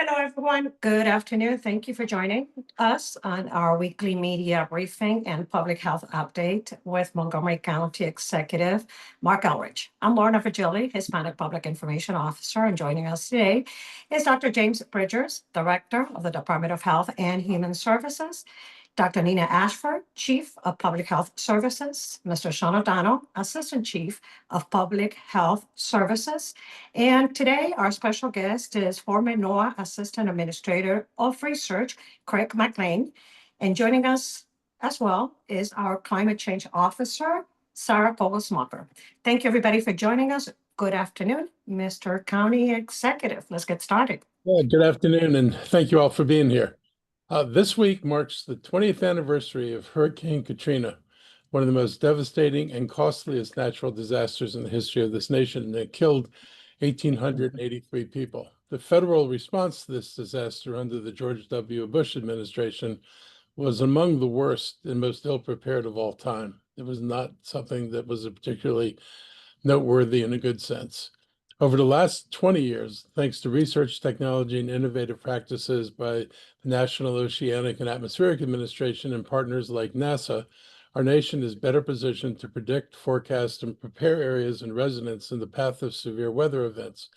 Hello, everyone. Good afternoon. Thank you for joining us on our weekly media briefing and public health update with Montgomery County Executive Mark Elridge. I'm Lorna Vigili, Hispanic Public Information Officer, and joining us today is Dr. James Bridgers, Director of the Department of Health and Human Services, Dr. Nina Ashford, Chief of Public Health Services, Mr. Sean O'Donnell, Assistant Chief of Public Health Services. And today, our special guest is former NOAA Assistant Administrator of Research, Craig McLean. And joining us as well is our Climate Change Officer, Sarah Pogelsmacher. Thank you, everybody, for joining us. Good afternoon, Mr. County Executive. Let's get started. Yeah, good afternoon, and thank you all for being here. This week marks the 20th anniversary of Hurricane Katrina, one of the most devastating and costliest natural disasters in the history of this nation, and it killed 1,883 people. The federal response to this disaster under the George W. Bush administration was among the worst and most ill-prepared of all time. It was not something that was particularly noteworthy in a good sense. Over the last 20 years, thanks to research, technology, and innovative practices by the National Oceanic and Atmospheric Administration and partners like NASA, our nation is better positioned to predict, forecast, and prepare areas and residents in the path of severe weather events.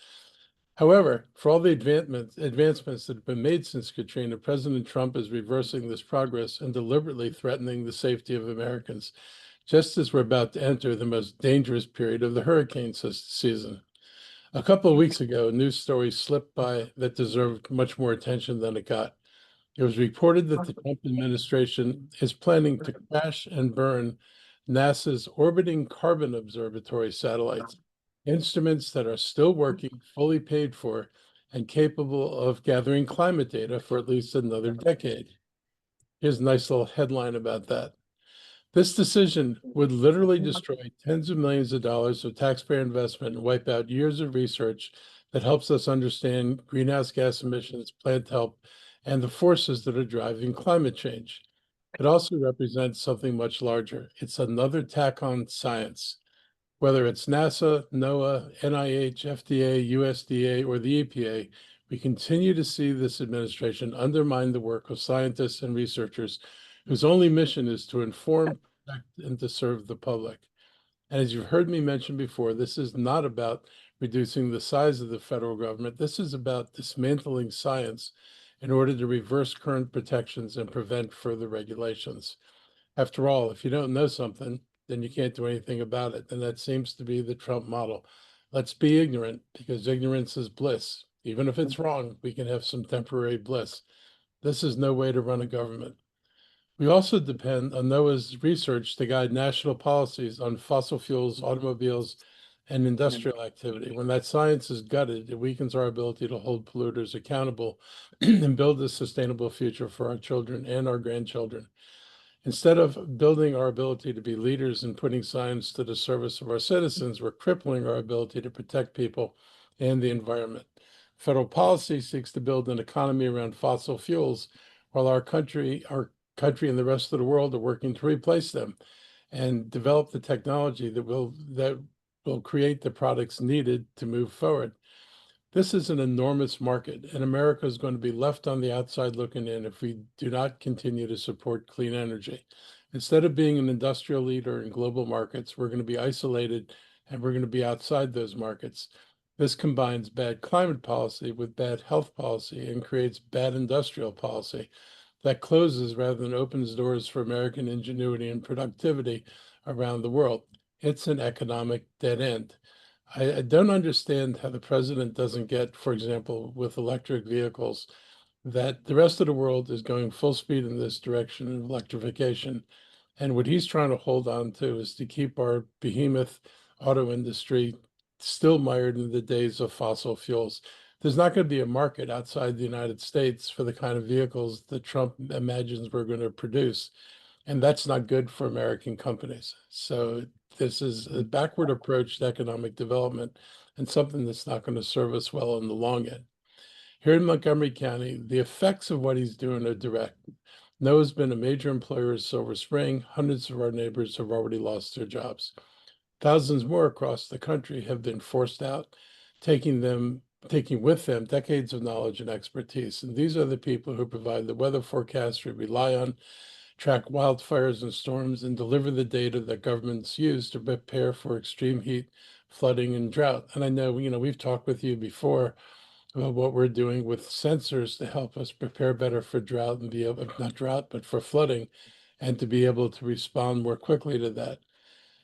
However, for all the advancements that have been made since Katrina, President Trump is reversing this progress and deliberately threatening the safety of Americans, just as we're about to enter the most dangerous period of the hurricane season. A couple of weeks ago, a news story slipped by that deserved much more attention than it got. It was reported that the Trump administration is planning to crash and burn NASA's orbiting carbon observatory satellites, instruments that are still working, fully paid for, and capable of gathering climate data for at least another decade. Here's a nice little headline about that. This decision would literally destroy tens of millions of dollars of taxpayer investment and wipe out years of research that helps us understand greenhouse gas emissions, plant health, and the forces that are driving climate change. It also represents something much larger. It's another tack on science. Whether it's NASA, NOAA, NIH, FDA, USDA, or the EPA, we continue to see this administration undermine the work of scientists and researchers whose only mission is to inform, protect, and to serve the public. And as you've heard me mention before, this is not about reducing the size of the federal government. This is about dismantling science in order to reverse current protections and prevent further regulations. After all, if you don't know something, then you can't do anything about it. And that seems to be the Trump model. Let's be ignorant, because ignorance is bliss. Even if it's wrong, we can have some temporary bliss. This is no way to run a government. We also depend on NOAA's research to guide national policies on fossil fuels, automobiles, and industrial activity. When that science is gutted, it weakens our ability to hold polluters accountable and build a sustainable future for our children and our grandchildren. Instead of building our ability to be leaders and putting science to the service of our citizens, we're crippling our ability to protect people and the environment. Federal policy seeks to build an economy around fossil fuels, while our country and the rest of the world are working to replace them and develop the technology that will create the products needed to move forward. This is an enormous market, and America is going to be left on the outside looking in if we do not continue to support clean energy. Instead of being an industrial leader in global markets, we're going to be isolated and we're going to be outside those markets. This combines bad climate policy with bad health policy and creates bad industrial policy that closes rather than opens doors for American ingenuity and productivity around the world. It's an economic dead end. I don't understand how the president doesn't get, for example, with electric vehicles, that the rest of the world is going full speed in this direction of electrification. And what he's trying to hold on to is to keep our behemoth auto industry still mired in the days of fossil fuels. There's not going to be a market outside the United States for the kind of vehicles that Trump imagines we're going to produce. And that's not good for American companies. So this is a backward approach to economic development and something that's not going to serve us well in the long end. Here in Montgomery County, the effects of what he's doing are direct. NOAA's been a major employer of Silver Spring. Hundreds of our neighbors have already lost their jobs. Thousands more across the country have been forced out, taking them taking with them decades of knowledge and expertise. And these are the people who provide the weather forecasts we rely on, track wildfires and storms, and deliver the data that governments use to prepare for extreme heat, flooding, and drought. And I know, we've talked with you before about what we're doing with sensors to help us prepare better for drought and be able, not drought, but for flooding, and to be able to respond more quickly to that.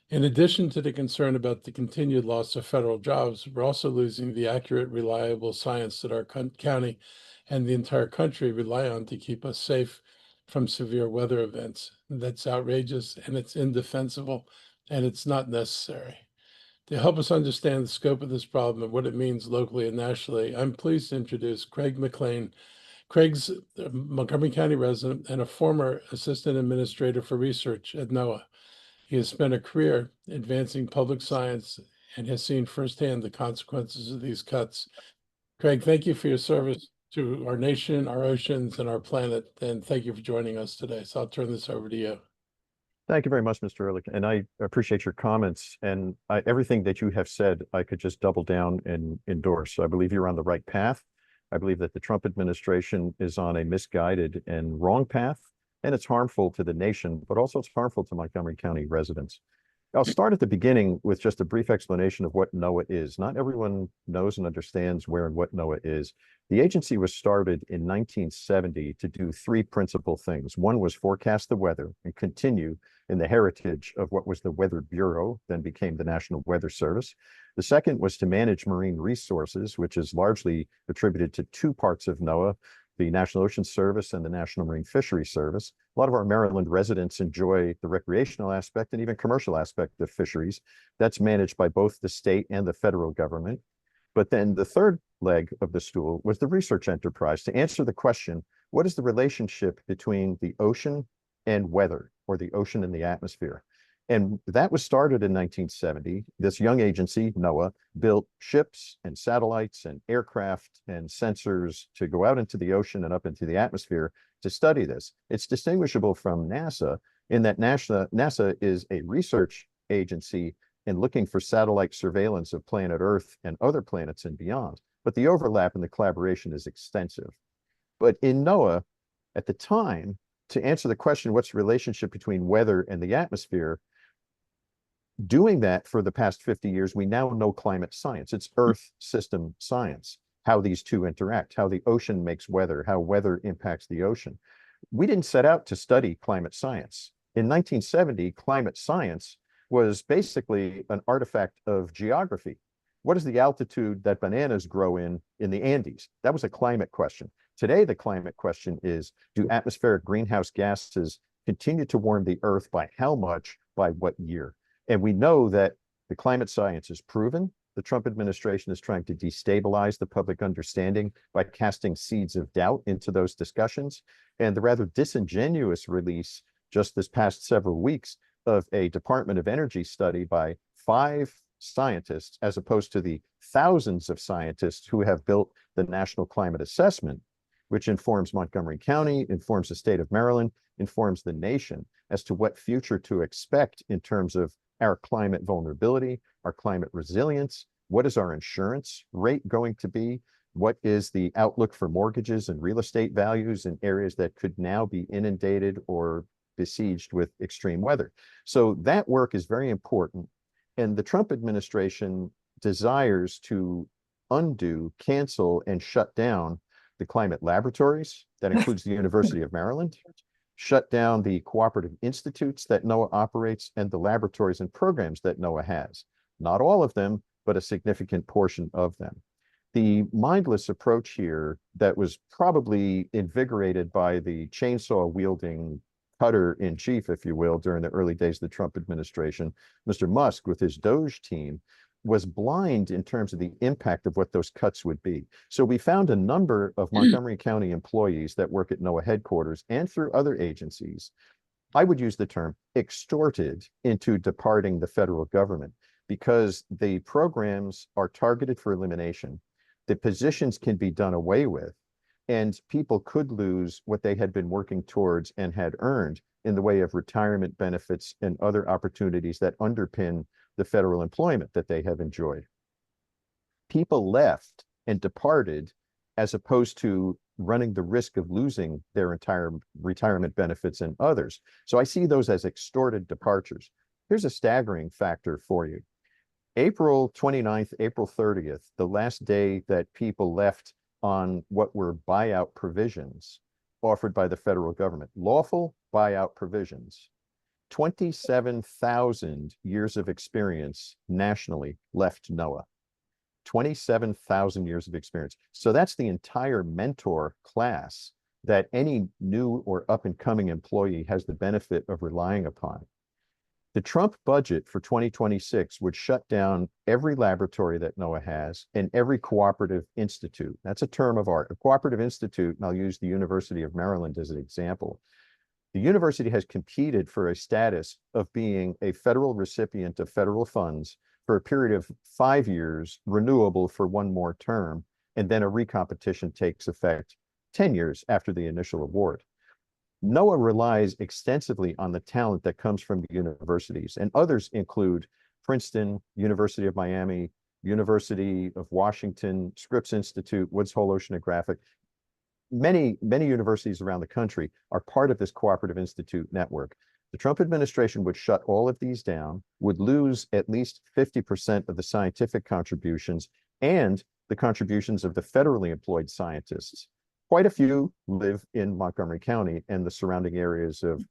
In addition to the concern about the continued loss of federal jobs, we're also losing the accurate, reliable science that our county and the entire country rely on to keep us safe from severe weather events. That's outrageous, and it's indefensible, and it's not necessary. To help us understand the scope of this problem and what it means locally and nationally, I'm pleased to introduce Craig McLean. Craig's a Montgomery County resident and a former assistant administrator for research at NOAA. He has spent a career advancing public science and has seen firsthand the consequences of these cuts. Craig, thank you for your service to our nation, our oceans, and our planet, and thank you for joining us today. So I'll turn this over to you. Thank you very much, Mr. Ehrlich, and I appreciate your comments. And everything that you have said, I could just double down and endorse. I believe you're on the right path. I believe that the Trump administration is on a misguided and wrong path, and it's harmful to the nation, but also it's harmful to Montgomery County residents. I'll start at the beginning with just a brief explanation of what NOAA is. Not everyone knows and understands where and what NOAA is. The agency was started in 1970 to do three principal things. One was forecast the weather and continue in the heritage of what was the Weather Bureau, then became the National Weather Service. The second was to manage marine resources, which is largely attributed to two parts of NOAA, the National Ocean Service and the National Marine Fisheries Service. A lot of our Maryland residents enjoy the recreational aspect and even commercial aspect of fisheries. That's managed by both the state and the federal government. But then the third leg of the stool was the research enterprise to answer the question, what is the relationship between the ocean and weather, or the ocean and the atmosphere? And that was started in 1970. This young agency, NOAA, built ships and satellites and aircraft and sensors to go out into the ocean and up into the atmosphere to study this. It's distinguishable from NASA in that NASA is a research agency and looking for satellite surveillance of planet Earth and other planets and beyond. But the overlap and the collaboration is extensive. But in NOAA, at the time, to answer the question, what's the relationship between weather and the atmosphere, doing that for the past 50 years, we now know climate science. It's Earth system science, how these two interact, how the ocean makes weather, how weather impacts the ocean. We didn't set out to study climate science. In 1970, climate science was basically an artifact of geography. What is the altitude that bananas grow in the Andes? That was a climate question. Today, the climate question is, do atmospheric greenhouse gases continue to warm the Earth by how much, by what year? And we know that the climate science is proven. The Trump administration is trying to destabilize the public understanding by casting seeds of doubt into those discussions. And the rather disingenuous release just this past several weeks of a Department of Energy study by 5 scientists, as opposed to the thousands of scientists who have built the National Climate Assessment, which informs Montgomery County, informs the state of Maryland, informs the nation as to what future to expect in terms of our climate vulnerability, our climate resilience. What is our insurance rate going to be? What is the outlook for mortgages and real estate values in areas that could now be inundated or besieged with extreme weather? So that work is very important. And the Trump administration desires to undo, cancel, and shut down the climate laboratories. That includes the University of Maryland, shut down the cooperative institutes that NOAA operates and the laboratories and programs that NOAA has. Not all of them, but a significant portion of them. The mindless approach here that was probably invigorated by the chainsaw-wielding cutter-in-chief, if you will, during the early days of the Trump administration, Mr. Musk with his DOGE team, was blind in terms of the impact of what those cuts would be. So we found a number of Montgomery County employees that work at NOAA headquarters and through other agencies, I would use the term extorted into departing the federal government, because the programs are targeted for elimination. The positions can be done away with, and people could lose what they had been working towards and had earned in the way of retirement benefits and other opportunities that underpin the federal employment that they have enjoyed. People left and departed, as opposed to running the risk of losing their entire retirement benefits and others. So I see those as extorted departures. Here's a staggering factor for you. April 29th, April 30th, the last day that people left on what were buyout provisions offered by the federal government, lawful buyout provisions, 27,000 years of experience nationally left NOAA. 27,000 years of experience. So that's the entire mentor class that any new or up and coming employee has the benefit of relying upon. The Trump budget for 2026 would shut down every laboratory that NOAA has and every cooperative institute. That's a term of art. A cooperative institute, and I'll use the University of Maryland as an example. The university has competed for a status of being a federal recipient of federal funds for a period of 5 years, renewable for one more term, and then a recompetition takes effect 10 years after the initial award. NOAA relies extensively on the talent that comes from the universities, and others include Princeton, University of Miami, University of Washington, Scripps Institute, Woods Hole Oceanographic. Many universities around the country are part of this cooperative institute network. The Trump administration would shut all of these down, would lose at least 50% of the scientific contributions and the contributions of the federally employed scientists. Quite a few live in Montgomery County and the surrounding areas of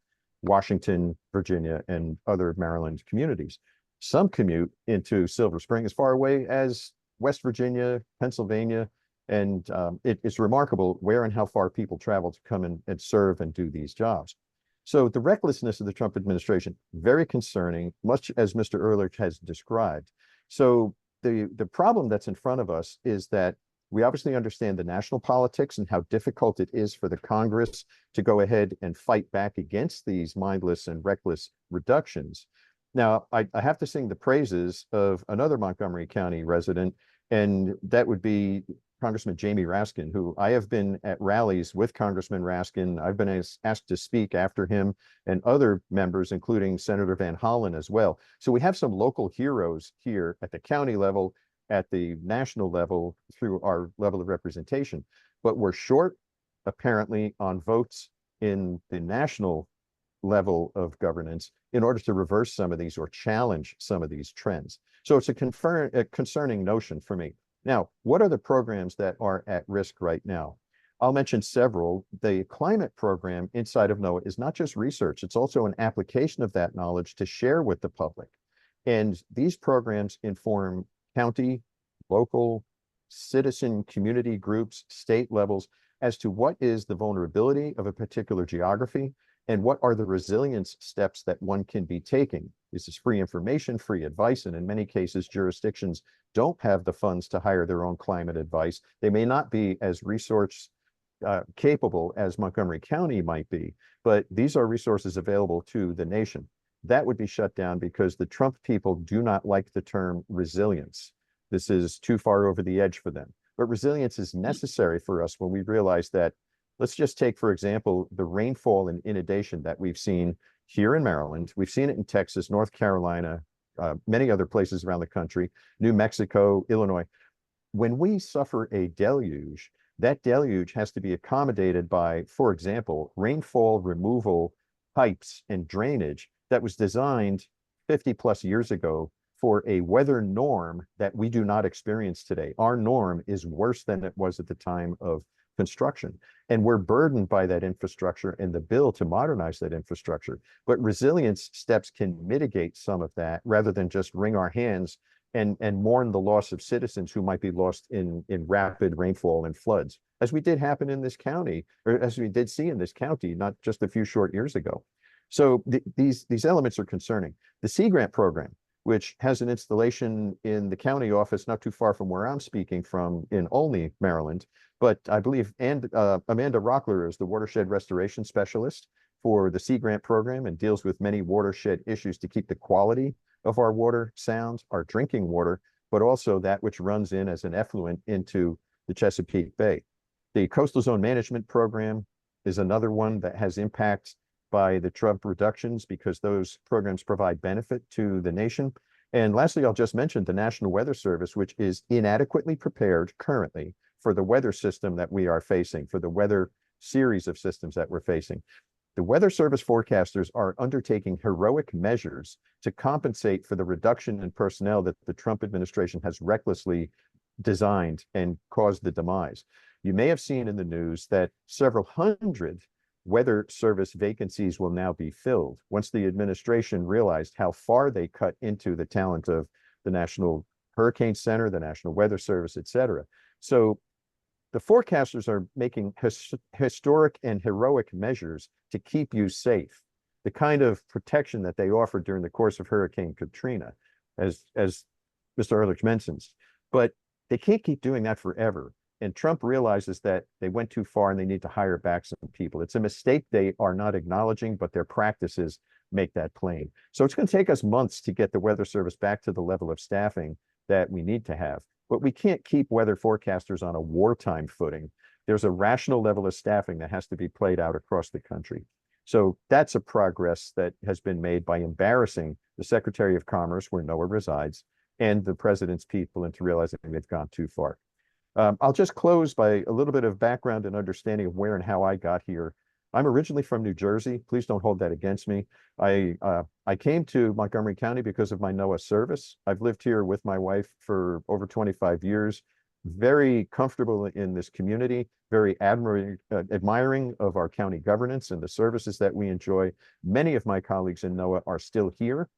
Washington, Virginia, and other Maryland communities. Some commute into Silver Spring as far away as West Virginia, Pennsylvania, and it's remarkable where and how far people travel to come and serve and do these jobs. So the recklessness of the Trump administration, very concerning, much as Mr. Ehrlich has described. So the problem that's in front of us is that we obviously understand the national politics and how difficult it is for the Congress to go ahead and fight back against these mindless and reckless reductions. Now, I have to sing the praises of another Montgomery County resident, and that would be Congressman Jamie Raskin, who I have been at rallies with Congressman Raskin. I've been asked to speak after him and other members, including Senator Van Hollen as well. So we have some local heroes here at the county level, at the national level, through our level of representation. But we're short, apparently, on votes in the national level of governance in order to reverse some of these or challenge some of these trends. So it's a concerning notion for me. Now, what are the programs that are at risk right now? I'll mention several. The climate program inside of NOAA is not just research, it's also an application of that knowledge to share with the public. And these programs inform county, local, citizen community groups, state levels as to what is the vulnerability of a particular geography and what are the resilience steps that one can be taking. This is free information, free advice, and in many cases, jurisdictions don't have the funds to hire their own climate advice. They may not be as resource capable as Montgomery County might be, but these are resources available to the nation. That would be shut down because the Trump people do not like the term resilience. This is too far over the edge for them. But resilience is necessary for us when we realize that, let's just take, for example, the rainfall and inundation that we've seen here in Maryland. We've seen it in Texas, North Carolina, many other places around the country, New Mexico, Illinois. When we suffer a deluge, that deluge has to be accommodated by, for example, rainfall removal pipes and drainage that was designed 50 plus years ago for a weather norm that we do not experience today. Our norm is worse than it was at the time of construction. And we're burdened by that infrastructure and the bill to modernize that infrastructure. But resilience steps can mitigate some of that rather than just wring our hands and mourn the loss of citizens who might be lost in rapid rainfall and floods, as we did happen in this county, or as we did see in this county, not just a few short years ago. So these elements are concerning. The Sea Grant program, which has an installation in the county office not too far from where I'm speaking from in Olney, Maryland. But I believe Amanda Rockler is the watershed restoration specialist for the Sea Grant program and deals with many watershed issues to keep the quality of our water sound, our drinking water, but also that which runs in as an effluent into the Chesapeake Bay. The Coastal Zone Management Program is another one that has impact by the Trump reductions because those programs provide benefit to the nation. And lastly, I'll just mention the National Weather Service, which is inadequately prepared currently for the weather system that we are facing, for the weather series of systems that we're facing. The Weather Service forecasters are undertaking heroic measures to compensate for the reduction in personnel that the Trump administration has recklessly designed and caused the demise. You may have seen in the news that several hundred Weather Service vacancies will now be filled once the administration realized how far they cut into the talent of the National Hurricane Center, the National Weather Service, et cetera. So the forecasters are making historic and heroic measures to keep you safe, the kind of protection that they offered during the course of Hurricane Katrina, as Mr. Ehrlich mentions. But they can't keep doing that forever. And Trump realizes that they went too far and they need to hire back some people. It's a mistake they are not acknowledging, but their practices make that plain. So it's going to take us months to get the Weather Service back to the level of staffing that we need to have. But we can't keep weather forecasters on a wartime footing. There's a rational level of staffing that has to be played out across the country. So that's a progress that has been made by embarrassing the Secretary of Commerce, where NOAA resides, and the president's people into realizing they've gone too far. I'll just close by a little bit of background and understanding of where and how I got here. I'm originally from New Jersey. Please don't hold that against me. I came to Montgomery County because of my NOAA service. I've lived here with my wife for over 25 years, very comfortable in this community, very admiring of our county governance and the services that we enjoy. Many of my colleagues in NOAA are still here.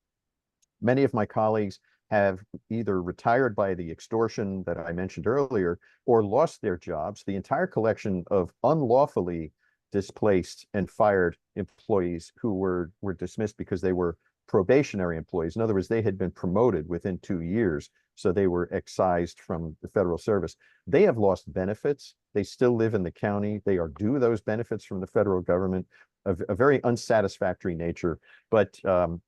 Many of my colleagues have either retired by the extortion that I mentioned earlier or lost their jobs. The entire collection of unlawfully displaced and fired employees who were dismissed because they were probationary employees. In other words, they had been promoted within 2 years, so they were excised from the federal service. They have lost benefits. They still live in the county. They are due those benefits from the federal government, a very unsatisfactory nature. But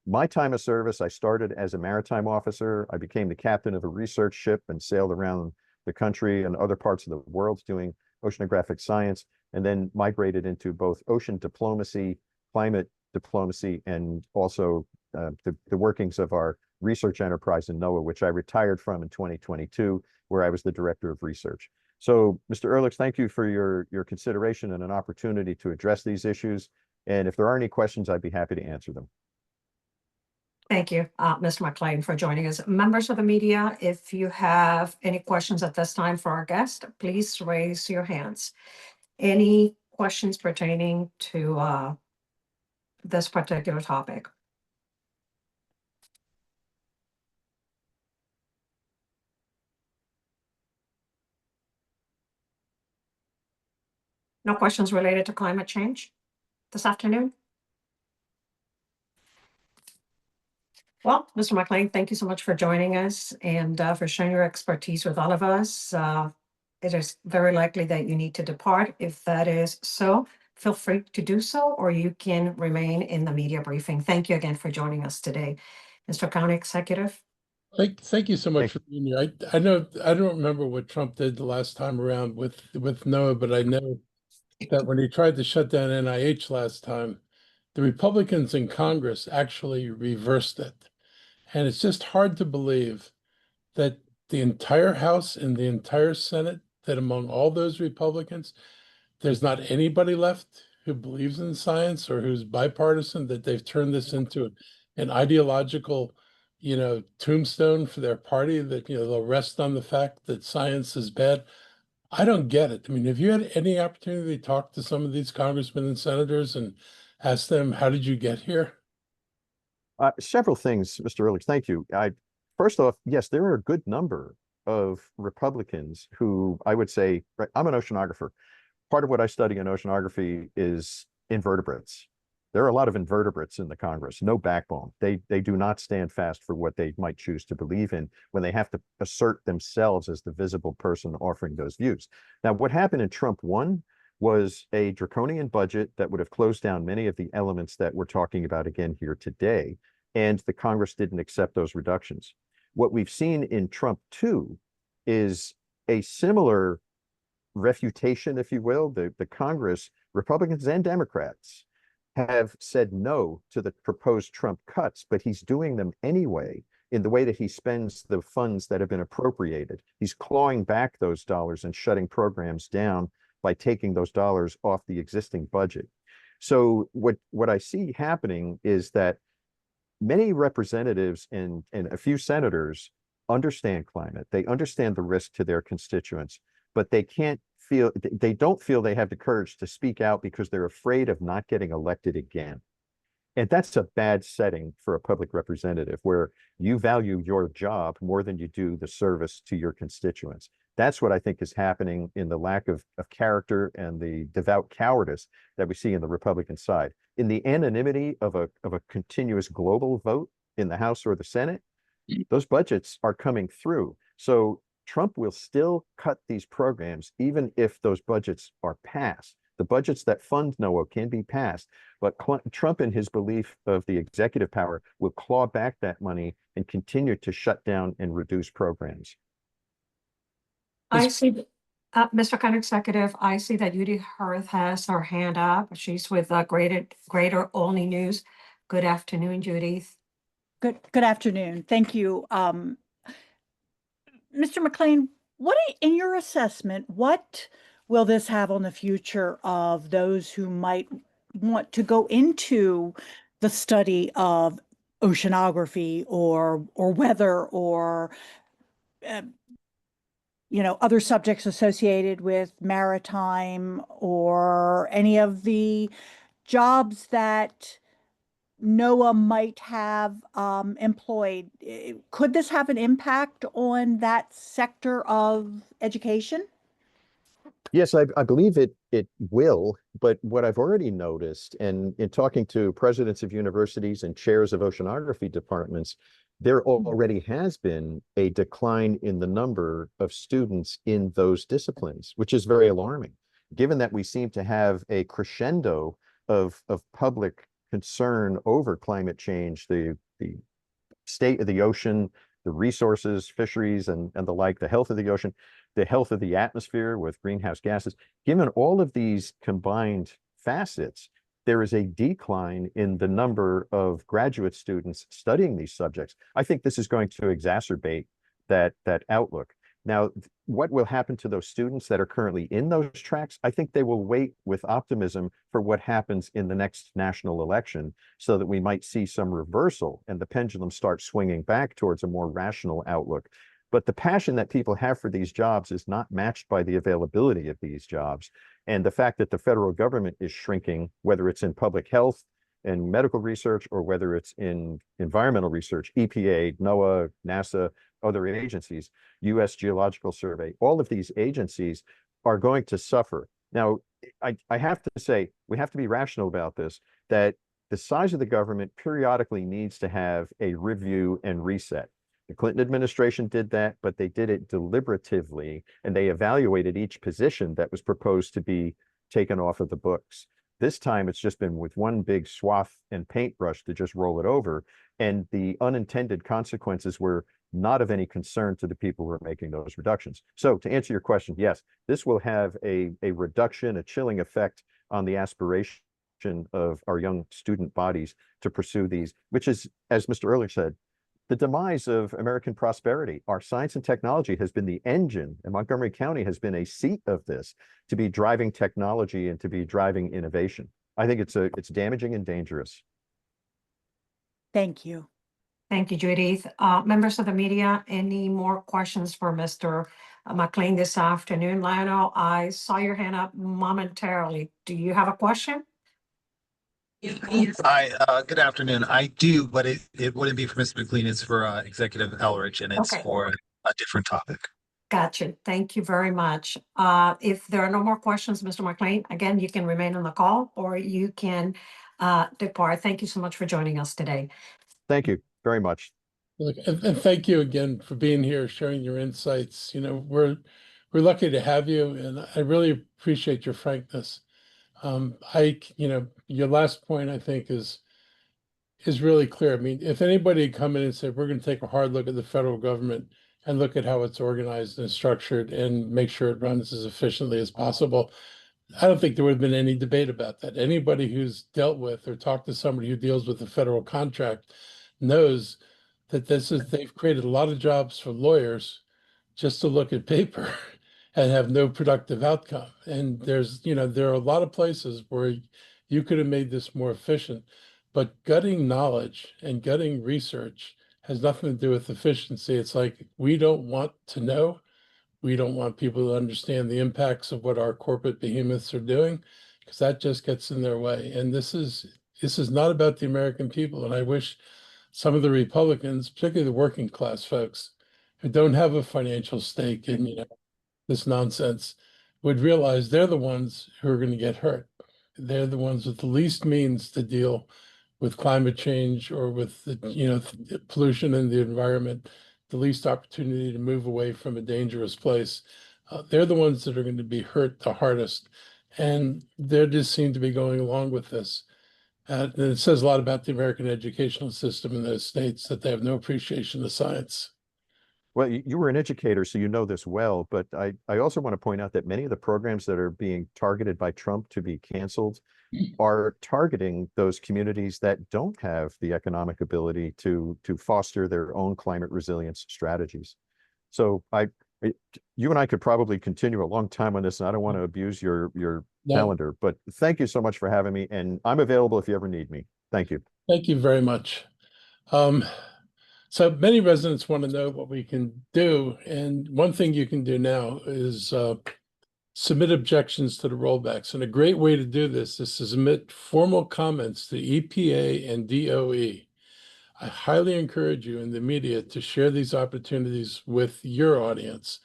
my time of service, I started as a maritime officer. I became the captain of a research ship and sailed around the country and other parts of the world doing oceanographic science, and then migrated into both ocean diplomacy, climate diplomacy, and also the workings of our research enterprise in NOAA, which I retired from in 2022, where I was the director of research. So, Mr. Ehrlich, thank you for your consideration and an opportunity to address these issues. And if there are any questions, I'd be happy to answer them. Thank you, Mr. McLean, for joining us. Members of the media, if you have any questions at this time for our guest, please raise your hands. Any questions pertaining to this particular topic? No questions related to climate change this afternoon? Well, Mr. McLean, thank you so much for joining us and for sharing your expertise with all of us. It is very likely that you need to depart. If that is so, feel free to do so, or you can remain in the media briefing. Thank you again for joining us today. Mr. County Executive. Thank you so much for being here. I know I don't remember what Trump did the last time around with NOAA, but I know that when he tried to shut down NIH last time, the Republicans in Congress actually reversed it. And it's just hard to believe that the entire House and the entire Senate, that among all those Republicans, there's not anybody left who believes in science or who's bipartisan, that they've turned this into an ideological, tombstone for their party, that, they'll rest on the fact that science is bad. I don't get it. I mean, have you had any opportunity to talk to some of these congressmen and senators and ask them, how did you get here? Several things, Mr. Ehrlich. Thank you. First off, yes, there are a good number of Republicans who I would say, right, I'm an oceanographer. Part of what I study in oceanography is invertebrates. There are a lot of invertebrates in the Congress, no backbone. They do not stand fast for what they might choose to believe in when they have to assert themselves as the visible person offering those views. Now, what happened in Trump 1 was a draconian budget that would have closed down many of the elements that we're talking about again here today, and the Congress didn't accept those reductions. What we've seen in Trump 2 is a similar refutation, if you will. The Congress, Republicans and Democrats, have said no to the proposed Trump cuts, but he's doing them anyway in the way that he spends the funds that have been appropriated. He's clawing back those dollars and shutting programs down by taking those dollars off the existing budget. So what I see happening is that many representatives and a few senators understand climate. They understand the risk to their constituents, but they don't feel they have the courage to speak out because they're afraid of not getting elected again. And that's a bad setting for a public representative where you value your job more than you do the service to your constituents. That's what I think is happening in the lack of character and the devout cowardice that we see in the Republican side. In the anonymity of a continuous global vote in the House or the Senate, those budgets are coming through. So Trump will still cut these programs even if those budgets are passed. The budgets that fund NOAA can be passed, but Trump, in his belief of the executive power, will claw back that money and continue to shut down and reduce programs. I see, Mr. County Executive, I see that Judy Hirth has her hand up. She's with Greater Olney News. Good afternoon, Judy. Good afternoon. Thank you. Mr. McClain, in your assessment, what will this have on the future of those who might want to go into the study of oceanography or weather or other subjects associated with maritime or any of the jobs that NOAA might have employed? Could this have an impact on that sector of education? Yes, I believe it will, but what I've already noticed, and in talking to presidents of universities and chairs of oceanography departments, there already has been a decline in the number of students in those disciplines, which is very alarming, given that we seem to have a crescendo of public concern over climate change, the state of the ocean, the resources, fisheries, and the like, the health of the ocean, the health of the atmosphere with greenhouse gases. Given all of these combined facets, there is a decline in the number of graduate students studying these subjects. I think this is going to exacerbate that outlook. Now, what will happen to those students that are currently in those tracks? I think they will wait with optimism for what happens in the next national election so that we might see some reversal and the pendulum start swinging back towards a more rational outlook. But the passion that people have for these jobs is not matched by the availability of these jobs. And the fact that the federal government is shrinking, whether it's in public health and medical research or whether it's in environmental research, EPA, NOAA, NASA, other agencies, U.S. Geological Survey, all of these agencies are going to suffer. Now, I have to say, we have to be rational about this, that the size of the government periodically needs to have a review and reset. The Clinton administration did that, but they did it deliberatively, and they evaluated each position that was proposed to be taken off of the books. This time, it's just been with one big swath and paintbrush to just roll it over, and the unintended consequences were not of any concern to the people who are making those reductions. So to answer your question, yes, this will have a reduction, a chilling effect on the aspiration of our young student bodies to pursue these, which is, as Mr. Ehrlich said, the demise of American prosperity. Our science and technology has been the engine, and Montgomery County has been a seat of this to be driving technology and to be driving innovation. I think it's damaging and dangerous. Thank you. Thank you, Judith. Members of the media, any more questions for Mr. McClain this afternoon? Lionel, I saw your hand up momentarily. Do you have a question? Hi, good afternoon. I do, but it wouldn't be for Mr. McClain. It's for Executive Elrich, and it's Okay. for a different topic. Gotcha. Thank you very much. If there are no more questions, Mr. McClain, again, you can remain on the call or you can depart. Thank you so much for joining us today. Thank you very much. Look, and thank you again for being here, sharing your insights. We're lucky to have you, and I really appreciate your frankness. Your last point, I think, is really clear. I mean, if anybody had come in and said, we're going to take a hard look at the federal government and look at how it's organized and structured and make sure it runs as efficiently as possible, I don't think there would have been any debate about that. Anybody who's dealt with or talked to somebody who deals with a federal contract knows that they've created a lot of jobs for lawyers just to look at paper and have no productive outcome. And there are a lot of places where you could have made this more efficient, but gutting knowledge and gutting research has nothing to do with efficiency. It's like, we don't want to know. We don't want people to understand the impacts of what our corporate behemoths are doing, because that just gets in their way. And this is not about the American people. And I wish some of the Republicans, particularly the working class folks who don't have a financial stake in this nonsense, would realize they're the ones who are going to get hurt. They're the ones with the least means to deal with climate change or with the pollution in the environment, the least opportunity to move away from a dangerous place. They're the ones that are going to be hurt the hardest. And they just seem to be going along with this. And it says a lot about the American educational system in those states that they have no appreciation of science. Well, you were an educator, so you know this well, but I also want to point out that many of the programs that are being targeted by Trump to be canceled are targeting those communities that don't have the economic ability to foster their own climate resilience strategies. So you and I could probably continue a long time on this, and I don't want to abuse your No. calendar, but thank you so much for having me, and I'm available if you ever need me. Thank you. Thank you very much. So many residents want to know what we can do. And one thing you can do now is submit objections to the rollbacks. And a great way to do this is to submit formal comments to EPA and DOE. I highly encourage you in the media to share these opportunities with your audience.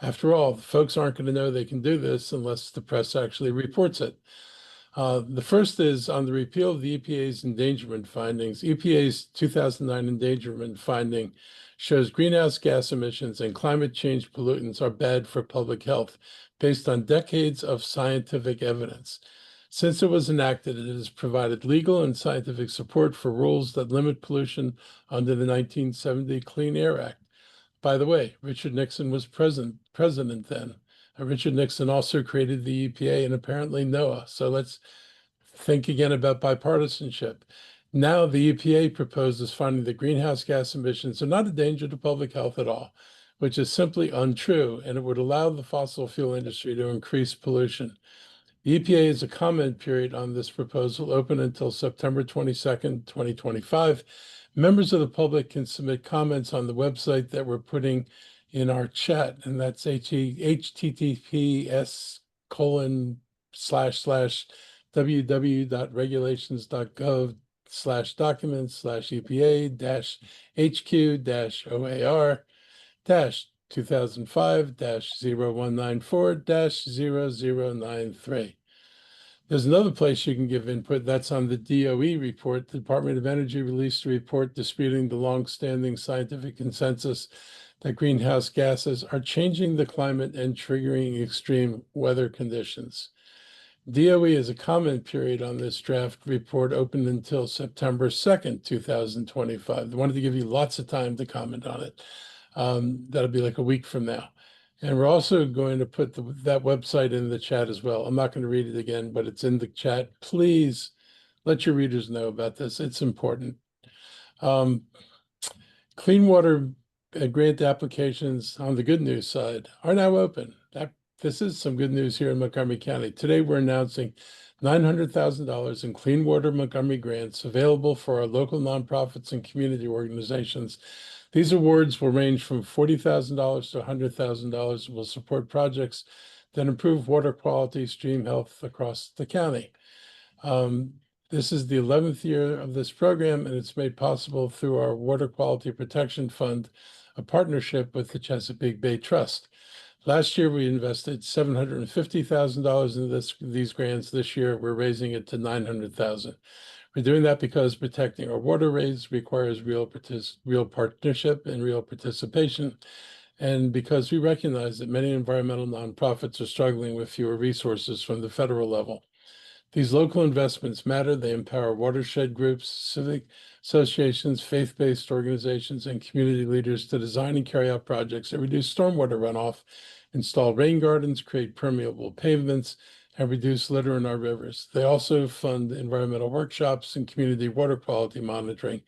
After all, folks aren't going to know they can do this unless the press actually reports it. The first is on the repeal of the EPA's endangerment findings. EPA's 2009 endangerment finding shows greenhouse gas emissions and climate change pollutants are bad for public health based on decades of scientific evidence. Since it was enacted, it has provided legal and scientific support for rules that limit pollution under the 1970 Clean Air Act. By the way, Richard Nixon was president then. Richard Nixon also created the EPA and apparently NOAA. So let's think again about bipartisanship. Now the EPA proposes finding that greenhouse gas emissions are not a danger to public health at all, which is simply untrue, and it would allow the fossil fuel industry to increase pollution. The EPA has a comment period on this proposal open until September 22nd, 2025. Members of the public can submit comments on the website that we're putting in our chat, and that's https://www.regulations.gov/documents/EPA-HQ-OAR-2005-0094-0093. There's another place you can give input. That's on the DOE report. The Department of Energy released a report disputing the longstanding scientific consensus that greenhouse gases are changing the climate and triggering extreme weather conditions. DOE has a comment period on this draft report open until September 2nd, 2025. They wanted to give you lots of time to comment on it. That'll be like a week from now. And we're also going to put that website in the chat as well. I'm not going to read it again, but it's in the chat. Please let your readers know about this. It's important. Clean water grant applications on the good news side are now open. This is some good news here in Montgomery County. Today, we're announcing $900,000 in clean water Montgomery grants available for our local nonprofits and community organizations. These awards will range from $40,000 to $100,000 and will support projects that improve water quality, stream health across the county. This is the 11th year of this program, and it's made possible through our Water Quality Protection Fund, a partnership with the Chesapeake Bay Trust. Last year, we invested $750,000 in these grants. This year, we're raising it to $900,000. We're doing that because protecting our waterways requires real partnership and real participation, and because we recognize that many environmental nonprofits are struggling with fewer resources from the federal level. These local investments matter. They empower watershed groups, civic associations, faith-based organizations, and community leaders to design and carry out projects that reduce stormwater runoff, install rain gardens, create permeable pavements, and reduce litter in our rivers. They also fund environmental workshops and community water quality monitoring.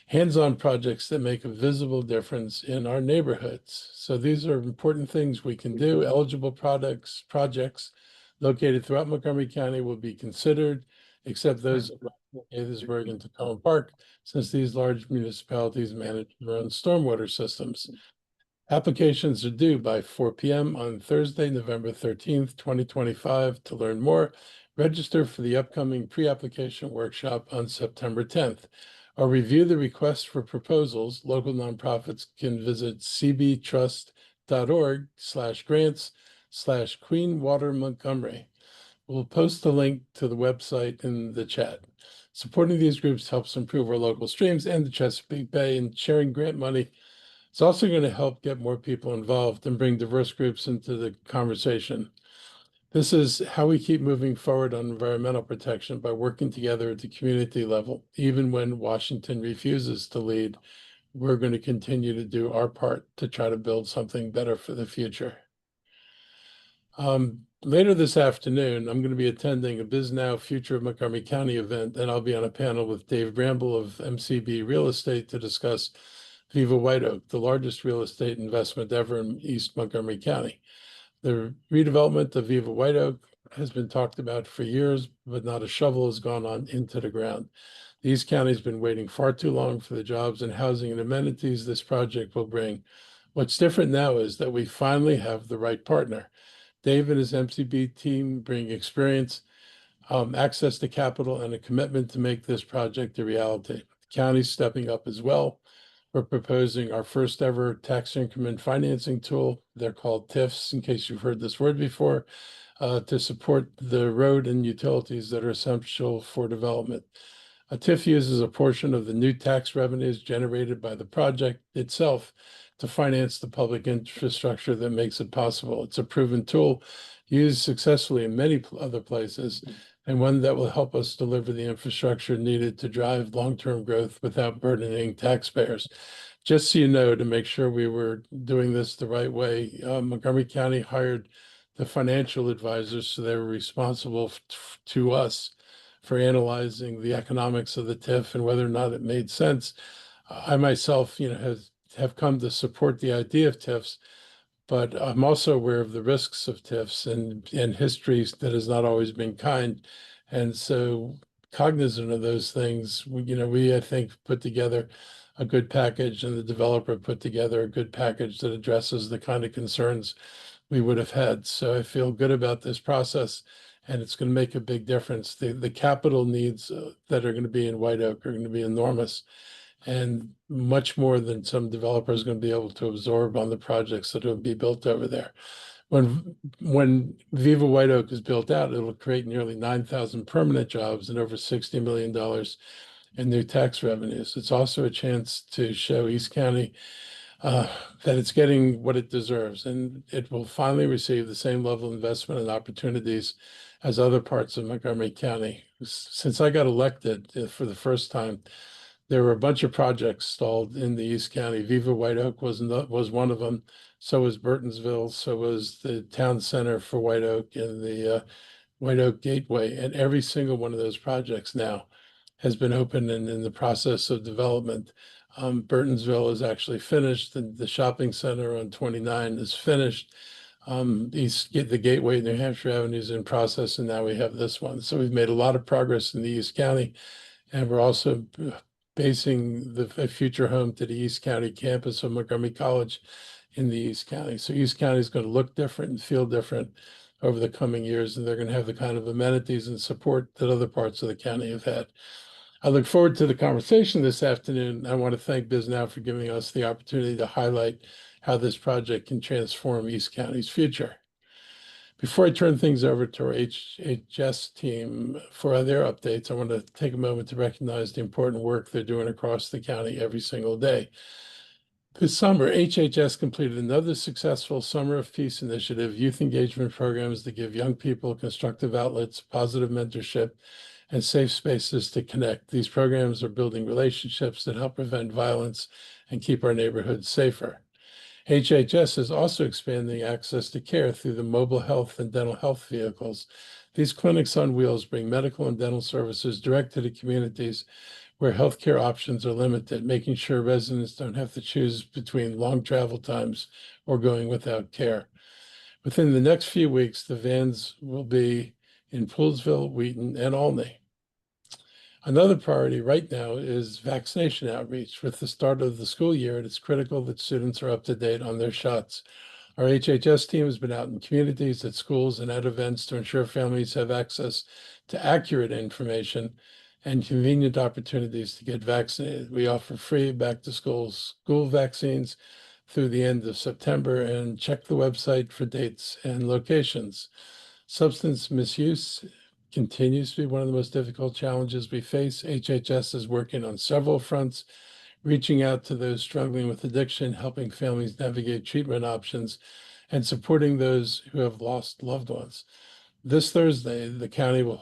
hands-on projects that make a visible difference in our neighborhoods. So these are important things we can do. Eligible projects located throughout Montgomery County will be considered, except those in Gaithersburg and Tacoma Park, since these large municipalities manage their own stormwater systems. Applications are due by 4 p.m. on Thursday, November 13th, 2025. To learn more, register for the upcoming pre-application workshop on September 10th. Or review the request for proposals. Local nonprofits can visit cbtrust.org/grants/Queen Water Montgomery. We'll post the link to the website in the chat. Supporting these groups helps improve our local streams and the Chesapeake Bay, and sharing grant money. It's also going to help get more people involved and bring diverse groups into the conversation. This is how we keep moving forward on environmental protection, by working together at the community level. Even when Washington refuses to lead, we're going to continue to do our part to try to build something better for the future. Later this afternoon, I'm going to be attending a BizNow Future of Montgomery County event, and I'll be on a panel with Dave Bramble of MCB Real Estate to discuss Viva White Oak, the largest real estate investment ever in East Montgomery County. The redevelopment of Viva White Oak has been talked about for years, but not a shovel has gone on into the ground. The East County's been waiting far too long for the jobs and housing and amenities this project will bring. What's different now is that we finally have the right partner. Dave and his MCB team bring experience, access to capital, and a commitment to make this project a reality. The county's stepping up as well. We're proposing our first ever tax increment financing tool. They're called TIFs, in case you've heard this word before, to support the road and utilities that are essential for development. A TIF uses a portion of the new tax revenues generated by the project itself to finance the public infrastructure that makes it possible. It's a proven tool used successfully in many other places, and one that will help us deliver the infrastructure needed to drive long-term growth without burdening taxpayers. Just so you know, to make sure we were doing this the right way, Montgomery County hired the financial advisors, so they were responsible to us for analyzing the economics of the TIF and whether or not it made sense. I myself, have come to support the idea of TIFs, but I'm also aware of the risks of TIFs and history that has not always been kind. And so, cognizant of those things, we I think put together a good package, and the developer put together a good package that addresses the kind of concerns we would have had. So I feel good about this process, and it's going to make a big difference. The capital needs that are going to be in White Oak are going to be enormous, and much more than some developers are going to be able to absorb on the projects that will be built over there. When Viva White Oak is built out, it'll create nearly 9,000 permanent jobs and over $60 million in new tax revenues. It's also a chance to show East County that it's getting what it deserves, and it will finally receive the same level of investment and opportunities as other parts of Montgomery County. Since I got elected for the first time, there were a bunch of projects stalled in the East County. Viva White Oak was one of them. So was Burtonsville. So was the town center for White Oak and the White Oak Gateway. And every single one of those projects now has been open and in the process of development. Burtonsville is actually finished, and the shopping center on 29 is finished. The Gateway, New Hampshire Avenue is in process, and now we have this one. So we've made a lot of progress in the East County, and we're also basing a future home to the East County campus of Montgomery College in the East County. So East County is going to look different and feel different over the coming years, and they're going to have the kind of amenities and support that other parts of the county have had. I look forward to the conversation this afternoon. I want to thank BizNow for giving us the opportunity to highlight how this project can transform East County's future. Before I turn things over to our HHS team for their updates, I want to take a moment to recognize the important work they're doing across the county every single day. This summer, HHS completed another successful Summer of Peace initiative, youth engagement programs that give young people constructive outlets, positive mentorship, and safe spaces to connect. These programs are building relationships that help prevent violence and keep our neighborhoods safer. HHS is also expanding access to care through the mobile health and dental health vehicles. These clinics on wheels bring medical and dental services direct to the communities where healthcare options are limited, making sure residents don't have to choose between long travel times or going without care. Within the next few weeks, the vans will be in Poolesville, Wheaton, and Olney. Another priority right now is vaccination outreach. With the start of the school year, it is critical that students are up to date on their shots. Our HHS team has been out in communities, at schools, and at events to ensure families have access to accurate information and convenient opportunities to get vaccinated. We offer free back-to-school vaccines through the end of September, and check the website for dates and locations. Substance misuse continues to be one of the most difficult challenges we face. HHS is working on several fronts, reaching out to those struggling with addiction, helping families navigate treatment options, and supporting those who have lost loved ones. This Thursday, the county will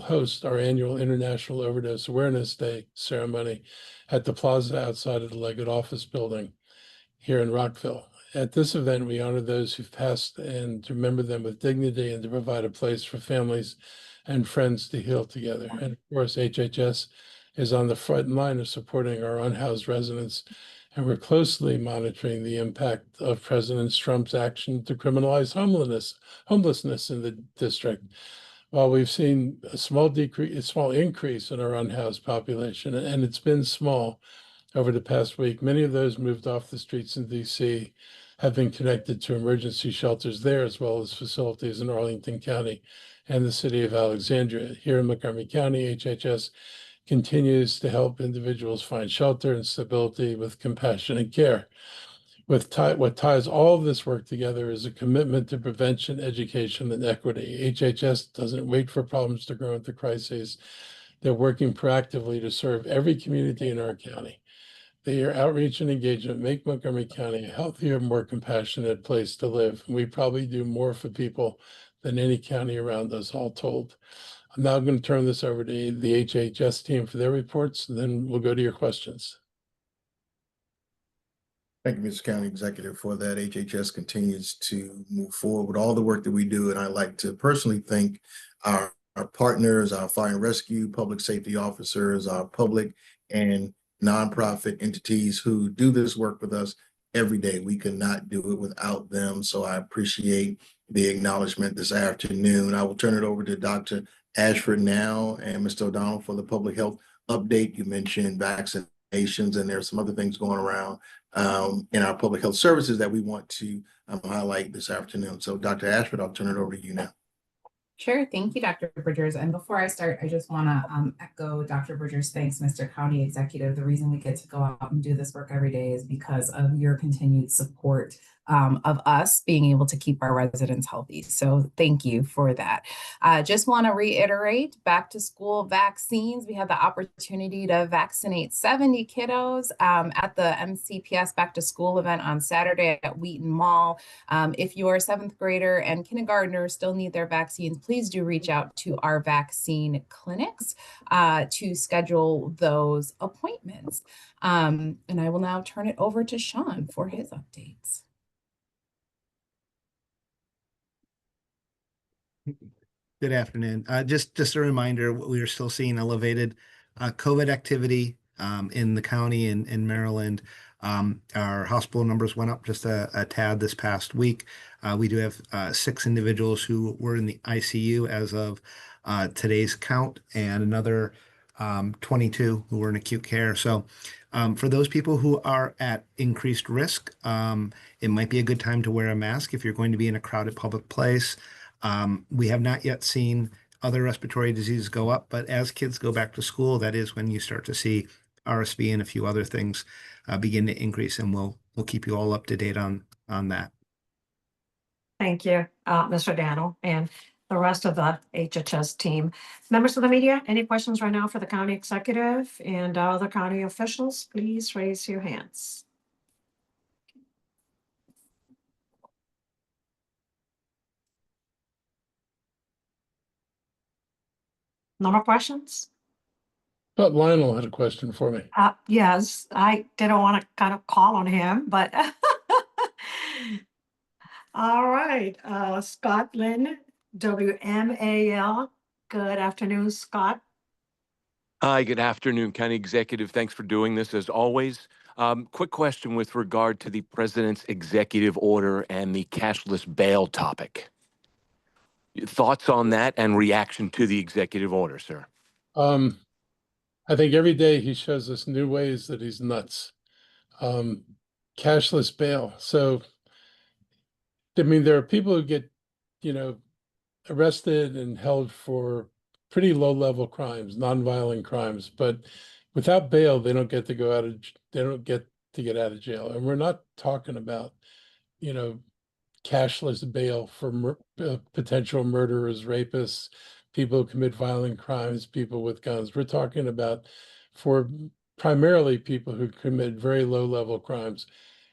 host our annual International Overdose Awareness Day ceremony at the plaza outside of the Leggett Office Building here in Rockville. At this event, we honor those who've passed and to remember them with dignity and to provide a place for families and friends to heal together. And of course, HHS is on the front line of supporting our unhoused residents, and we're closely monitoring the impact of President Trump's action to criminalize homelessness in the district. While we've seen a small increase in our unhoused population, and it's been small over the past week, many of those moved off the streets in DC have been connected to emergency shelters there, as well as facilities in Arlington County and the city of Alexandria. Here in Montgomery County, HHS continues to help individuals find shelter and stability with compassionate care. What ties all of this work together is a commitment to prevention, education, and equity. HHS doesn't wait for problems to grow into crises. They're working proactively to serve every community in our county. Their outreach and engagement make Montgomery County a healthier, more compassionate place to live. We probably do more for people than any county around us, all told. I'm now going to turn this over to the HHS team for their reports, and then we'll go to your questions. Thank you, Mr. County Executive, for that. HHS continues to move forward with all the work that we do, and I'd like to personally thank our partners, our fire and rescue, public safety officers, our public and nonprofit entities who do this work with us every day. We could not do it without them, so I appreciate the acknowledgement this afternoon. I will turn it over to Dr. Ashford now and Mr. O'Donnell for the public health update. You mentioned vaccinations, and there are some other things going around in our public health services that we want to highlight this afternoon. So Dr. Ashford, I'll turn it over to you now. Sure. Thank you, Dr. Bridgers. And before I start, I just want to echo Dr. Bridgers' thanks, Mr. County Executive. The reason we get to go out and do this work every day is because of your continued support of us being able to keep our residents healthy. So thank you for that. Just want to reiterate, back to school vaccines. We had the opportunity to vaccinate 70 kiddos at the MCPS back to school event on Saturday at Wheaton Mall. If your 7th grader and kindergartners still need their vaccines, please do reach out to our vaccine clinics to schedule those appointments. And I will now turn it over to Sean for his updates. Good afternoon. Just a reminder, we are still seeing elevated COVID activity in the county and in Maryland. Our hospital numbers went up just a tad this past week. We do have 6 individuals who were in the ICU as of today's count, and another 22 who were in acute care. So for those people who are at increased risk, it might be a good time to wear a mask if you're going to be in a crowded public place. We have not yet seen other respiratory diseases go up, but as kids go back to school, that is when you start to see RSV and a few other things begin to increase, and we'll keep you all up to date on that. Thank you, Mr. Daniel, and the rest of the HHS team. Members of the media, any questions right now for the county executive and other county officials? Please raise your hands. No more questions? But Lionel had a question for me. Yes, I didn't want to kind of call on him, but all right. Scott Lynn, WMAL. Good afternoon, Scott. Hi, good afternoon, County Executive. Thanks for doing this as always. Quick question with regard to the president's executive order and the cashless bail topic. Thoughts on that and reaction to the executive order, sir? I think every day he shows us new ways that he's nuts. Cashless bail. So, I mean, there are people who get, arrested and held for pretty low-level crimes, nonviolent crimes, but without bail, they don't get to go out of, they don't get to get out of jail. And we're not talking about, cashless bail for potential murderers, rapists, people who commit violent crimes, people with guns. We're talking about for primarily people who commit very low-level crimes.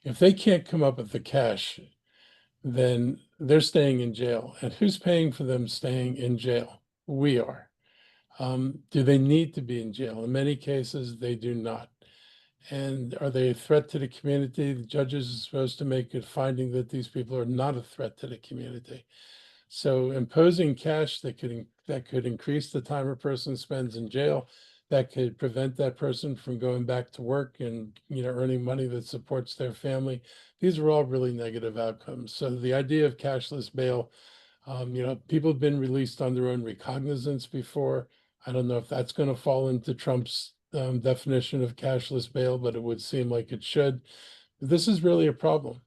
If they can't come up with the cash, then they're staying in jail. And who's paying for them staying in jail? We are. Do they need to be in jail? In many cases, they do not. And are they a threat to the community? The judges are supposed to make a finding that these people are not a threat to the community. So imposing cash that could increase the time a person spends in jail, that could prevent that person from going back to work and earning money that supports their family. These are all really negative outcomes. So the idea of cashless bail, people have been released on their own recognizance before. I don't know if that's going to fall into Trump's definition of cashless bail, but it would seem like it should. This is really a problem,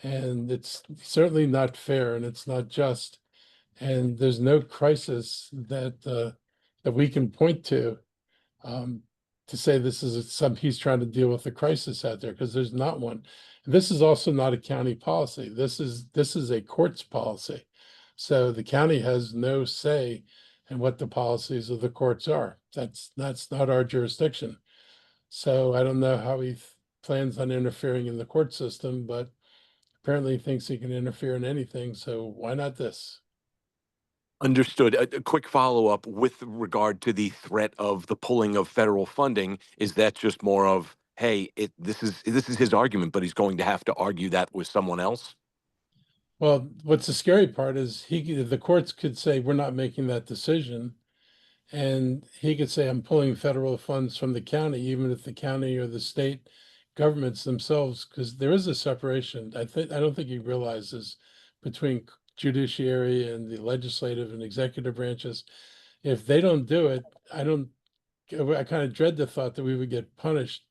and it's certainly not fair, and it's not just. And there's no crisis that we can point to say this is he's trying to deal with a crisis out there, because there's not one. And this is also not a county policy. This is a court's policy. So the county has no say in what the policies of the courts are. That's not our jurisdiction. So I don't know how he plans on interfering in the court system, but apparently he thinks he can interfere in anything. So why not this? Understood. A quick follow-up with regard to the threat of the pulling of federal funding. Is that just more of, hey, this is his argument, but he's going to have to argue that with someone else? Well, what's the scary part is the courts could say, we're not making that decision. And he could say, I'm pulling federal funds from the county, even if the county or the state governments themselves, because there is a separation. I don't think he realizes between judiciary and the legislative and executive branches. If they don't do it, I kind of dread the thought that we would get punished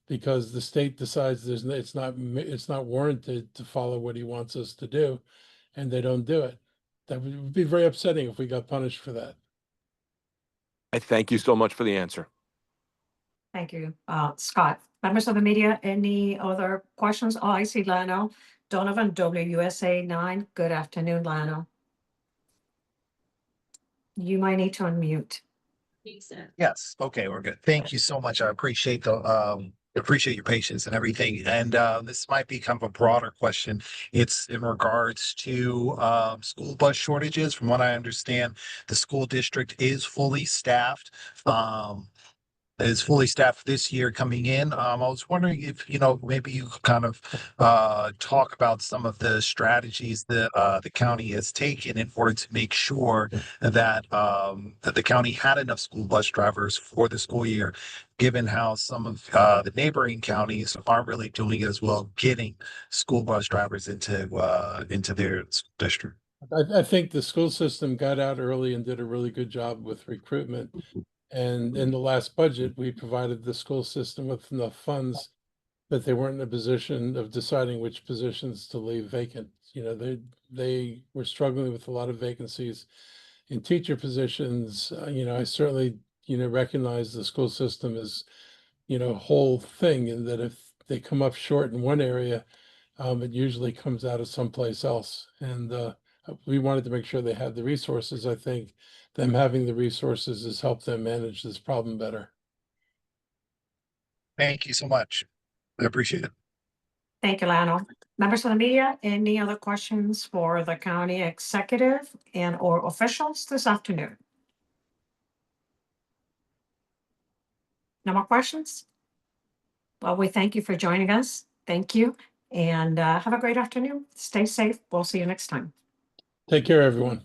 because the state decides it's not warranted to follow what he wants us to do, and they don't do it. That would be very upsetting if we got punished for that. I thank you so much for the answer. Thank you, Scott. Members of the media, any other questions? Oh, I see Lano Donovan, WUSA 9. Good afternoon, Lano. You might need to unmute. Yes. Okay, we're good. Thank you so much. I appreciate your patience and everything. And this might be kind of a broader question. It's in regards to school bus shortages. From what I understand, the school district is fully staffed. This year coming in. I was wondering if, maybe you could kind of talk about some of the strategies that the county has taken in order to make sure that the county had enough school bus drivers for the school year, given how some of the neighboring counties aren't really doing as well getting school bus drivers into their district. I think the school system got out early and did a really good job with recruitment. And in the last budget, we provided the school system with enough funds that they weren't in a position of deciding which positions to leave vacant. They were struggling with a lot of vacancies in teacher positions. I certainly, recognize the school system as, a whole thing, and that if they come up short in one area, it usually comes out of someplace else. And we wanted to make sure they had the resources. I think them having the resources has helped them manage this problem better. Thank you so much. I appreciate it. Thank you, Lano. Members of the media, any other questions for the county executive or officials this afternoon? No more questions? Well, we thank you for joining us. Thank you, and have a great afternoon. Stay safe. We'll see you next time. Take care, everyone.